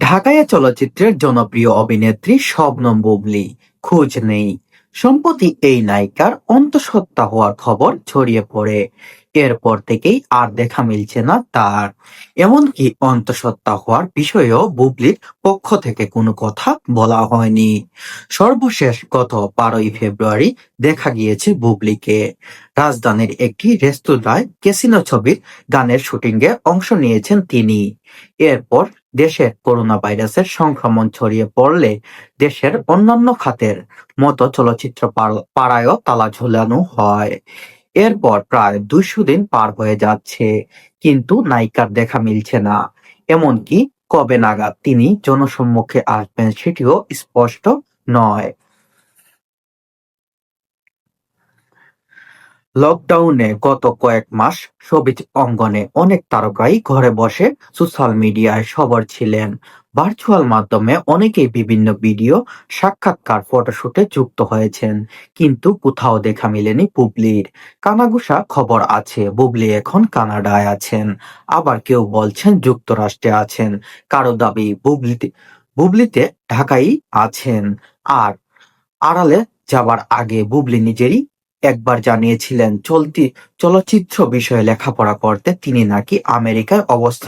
ঢাকাইয়া চলচ্চিত্রের জনপ্রিয় অভিনেত্রী শবনম বুবলী খোঁজ নেই। সম্প্রতি এই নায়িকার অন্তঃসত্ত্বা হওয়ার খবর ছড়িয়ে পড়ে। এরপর থেকেই আর দেখা মিলছে না তার। এমনকি অন্তঃসত্ত্বা হওয়ার বিষয়েও বুবলির পক্ষ থেকে কোনো কথা বলা হয়নি। সর্বশেষ গত 12ই ফেব্রুয়ারি দেখা গিয়েছে বুবলিকে। রাজধানীর একটি রেস্তোরাঁয় ক্যাসিনো ছবির গানের শুটিংয়ে অংশ নিয়েছেন তিনি। এরপর দেশে করোনা ভাইরাসের সংক্রমণ ছড়িয়ে পড়লে দেশের অন্যান্য খাতের মতো চলচ্চিত্র পাড়ায়ও তালা ঝোলানো হয়। এরপর প্রায় 200 দিন পার হয়ে যাচ্ছে, কিন্তু নায়িকার দেখা মিলছে না। এমনকি কবে নাগাদ তিনি জনসম্মুখে আসবেন সেটিও স্পষ্ট নয়। লকডাউনে গত কয়েক মাস শোবিজ অঙ্গনে অনেক তারকাই ঘরে বসে সোশ্যাল মিডিয়ায় সবার ছিলেন। ভার্চুয়াল মাধ্যমে অনেকেই বিভিন্ন ভিডিও, সাক্ষাৎকার, ফটোশুটে যুক্ত হয়েছেন। কিন্তু কোথাও দেখা মেলেনি বুবলির। কানাঘুষা খবর আছে বুবলি এখন কানাডায় আছেন, আবার কেউ বলছেন যুক্তরাষ্ট্রে আছেন, কারো দাবি বুবলিতে ঢাকায় আছেন। আর আড়ালে যাবার আগে বুবলি নিজেই একবার জানিয়েছিলেন চলতি চলচ্চিত্র বিষয়ে লেখাপড়া করতে তিনি নাকি আমেরিকায় অবস্থান